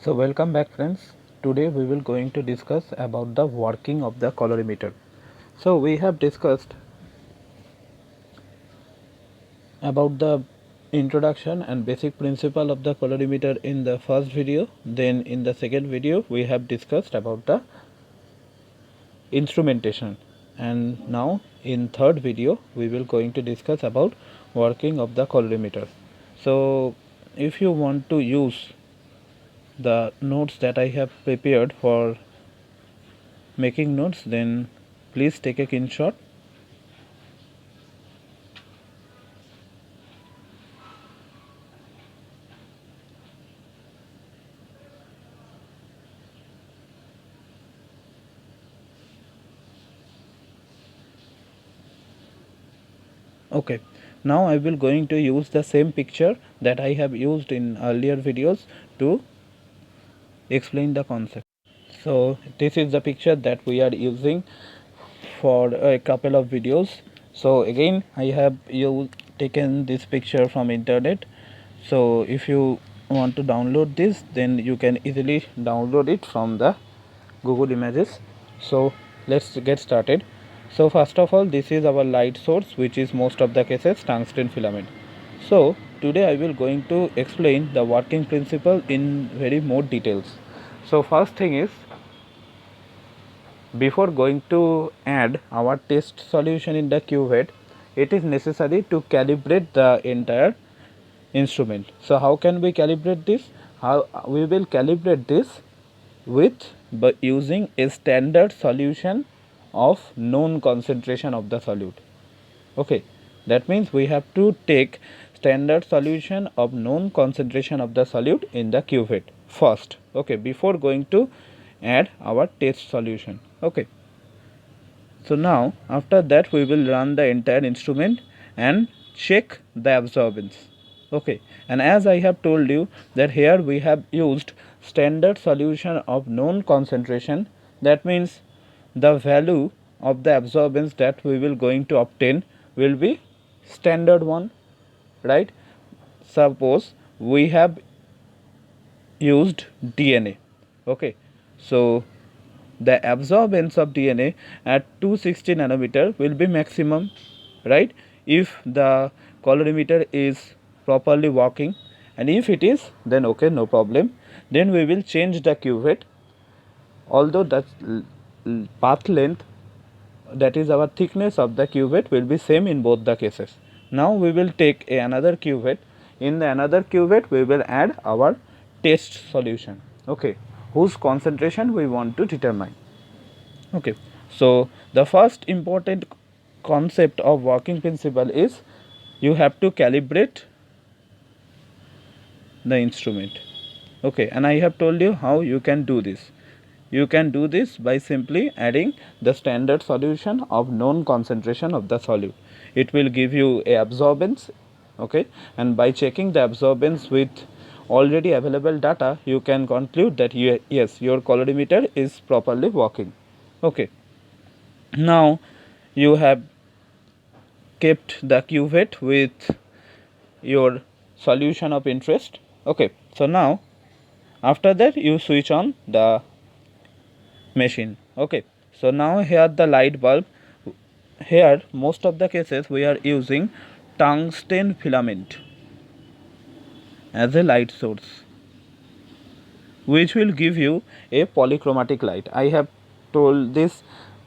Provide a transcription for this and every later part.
So welcome back friends. Today we will going to discuss about the working of the colorimeter. So we have discussed about the introduction and basic principle of the colorimeter in the first video. Then in the second video we have discussed about the instrumentation, and now in third video we will going to discuss about working of the colorimeter. So if you want to use the notes that I have prepared for making notes, then please take a screenshot. Okay, now I will going to use the same picture that I have used in earlier videos to explain the concept. So this is the picture that we are using for a couple of videos. So again I have taken this picture from internet. So if you want to download this, then you can easily download it from the Google Images. So let's get started. So first of all, this is our light source, which is most of the cases tungsten filament. So today I will going to explain the working principle in very more details. So first thing is, before going to add our test solution in the cuvette, it is necessary to calibrate the entire instrument. So how can we calibrate this? How we will calibrate this with by using a standard solution of known concentration of the solute. Okay, that means we have to take standard solution of known concentration of the solute in the cuvette first, okay, before going to add our test solution. Okay, so now after that we will run the entire instrument and check the absorbance. Okay, and as I have told you that here we have used standard solution of known concentration, that means the value of the absorbance that we will going to obtain will be standard one, right? Suppose we have used DNA. Okay, so the absorbance of DNA at 260 nanometer will be maximum, right, if the colorimeter is properly working, and if it is, then okay, no problem, then we will change the cuvette, although that path length, that is our thickness of the cuvette, will be same in both the cases. Now we will take another cuvette. In the another cuvette we will add our test solution, okay, whose concentration we want to determine. Okay, so the first important concept of working principle is you have to calibrate the instrument. Okay, and I have told you how you can do this. You can do this by simply adding the standard solution of known concentration of the solute. It will give you a absorbance, okay, and by checking the absorbance with already available data, you can conclude that yes, your colorimeter is properly working. Okay, now you have kept the cuvette with your solution of interest. Okay, so now after that you switch on the machine. Okay, so now here the light bulb, here most of the cases we are using tungsten filament as a light source, which will give you a polychromatic light. I have told this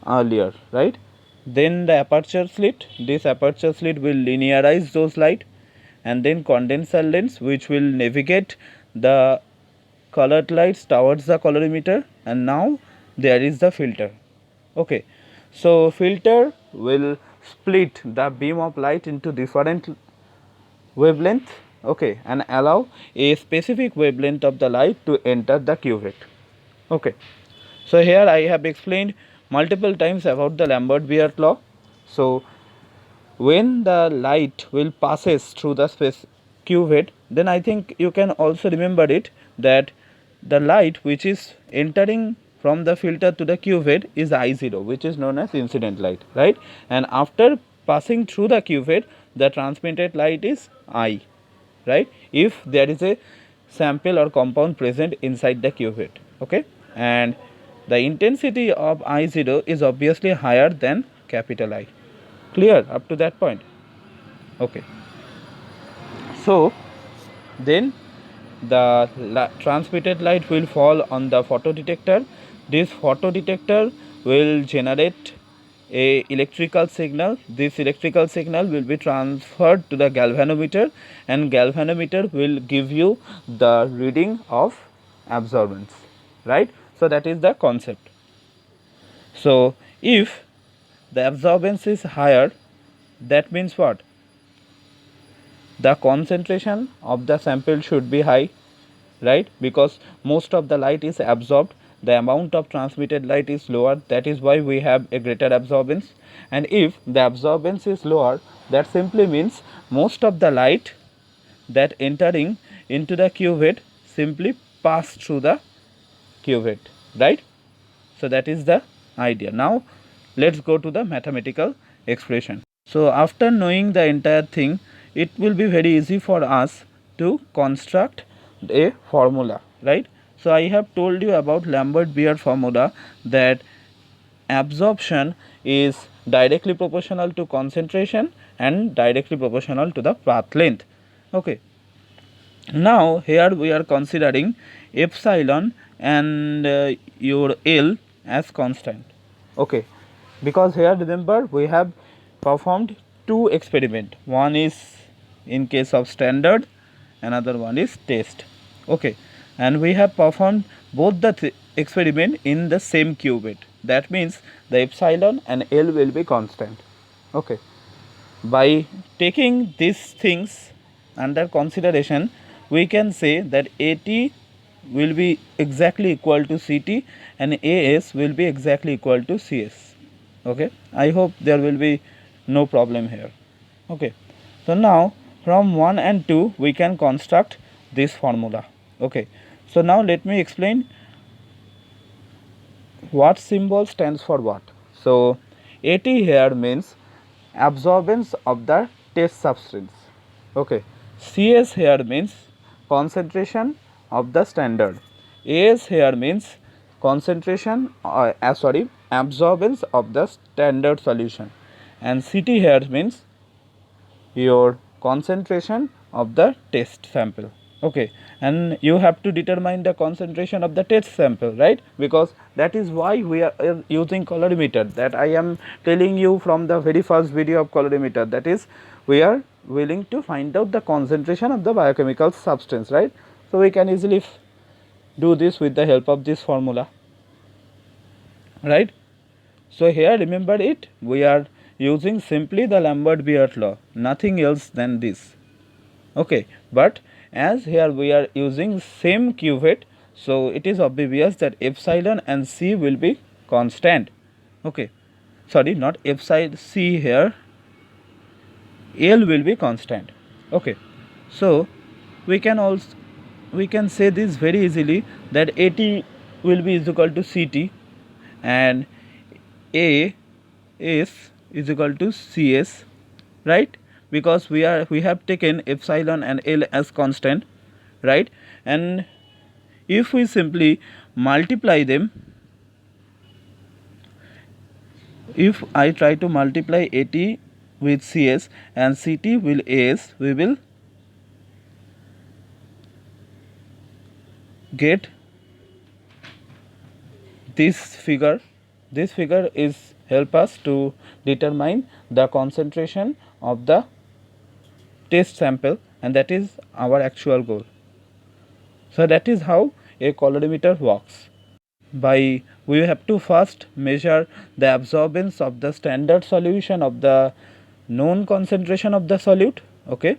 earlier, right? Then the aperture slit, this aperture slit will linearize those light, and then condenser lens, which will navigate the colored lights towards the colorimeter, and now there is the filter. Okay, so filter will split the beam of light into different wavelength, okay, and allow a specific wavelength of the light to enter the cuvette. Okay, so here I have explained multiple times about the Lambert-Beer law. So when the light will passes through the space cuvette, then I think you can also remember it that the light which is entering from the filter to the cuvette is I0, which is known as incident light, right? And after passing through the cuvette, the transmitted light is I, right? If there is a sample or compound present inside the cuvette. Okay, and the intensity of I0 is obviously higher than capital I. Clear up to that point? Okay. So then the transmitted light will fall on the photodetector. This photodetector will generate a electrical signal. This electrical signal will be transferred to the galvanometer, and galvanometer will give you the reading of absorbance, right? So that is the concept. So if the absorbance is higher, that means what? The concentration of the sample should be high, right? Because most of the light is absorbed, the amount of transmitted light is lower, that is why we have a greater absorbance. And if the absorbance is lower, that simply means most of the light that entering into the cuvette simply pass through the cuvette, right? So that is the idea. Now let's go to the mathematical expression. So after knowing the entire thing, it will be very easy for us to construct a formula, right? So I have told you about Lambert-Beer formula, that absorption is directly proportional to concentration and directly proportional to the path length. Okay. Now here we are considering epsilon and your L as constant. Okay, because here remember we have performed two experiment. One is in case of standard, another one is test. Okay, and we have performed both the experiment in the same cuvette. That means the epsilon and L will be constant. Okay, by taking these things under consideration, we can say that AT will be exactly equal to CT and AS will be exactly equal to CS. Okay, I hope there will be no problem here. Okay, so now from 1 and 2 we can construct this formula. Okay, so now let me explain what symbol stands for what. So AT here means absorbance of the test substance. Okay, CS here means concentration of the standard. AS here means concentration absorbance of the standard solution, and CT here means your concentration of the test sample. Okay, and you have to determine the concentration of the test sample, right? Because that is why we are using colorimeter, that I am telling you from the very first video of colorimeter, that is we are willing to find out the concentration of the biochemical substance, right? So we can easily do this with the help of this formula, right? So here remember it, we are using simply the Lambert-Beer law, nothing else than this. Okay, but as here we are using same cuvette, so it is obvious that epsilon and C will be constant. Okay, sorry, not epsilon, C here, L will be constant. Okay, so we can say this very easily, that AT will be is equal to CT and A S is equal to CS, right? Because we have taken epsilon and L as constant, right? And if we simply multiply them, if I try to multiply AT with CS and CT with AS, we will get this figure. This figure is help us to determine the concentration of the test sample, and that is our actual goal. So that is how a colorimeter works. By we have to first measure the absorbance of the standard solution of the known concentration of the solute. Okay,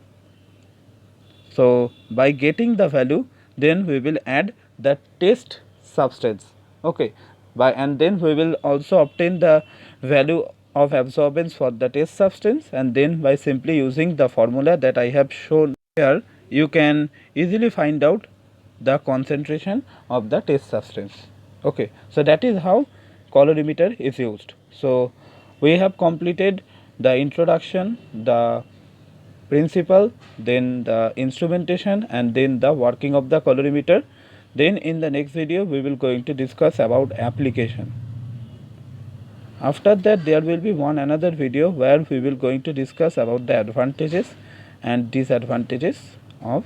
so by getting the value, then we will add the test substance. Okay, by and then we will also obtain the value of absorbance for the test substance, and then by simply using the formula that I have shown here, you can easily find out the concentration of the test substance. Okay, so that is how colorimeter is used. So we have completed the introduction, the principle, then the instrumentation, and then the working of the colorimeter. Then in the next video we will going to discuss about application. After that there will be one another video where we will going to discuss about the advantages and disadvantages of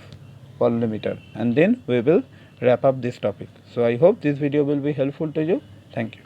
colorimeter, and then we will wrap up this topic. So I hope this video will be helpful to you. Thank you.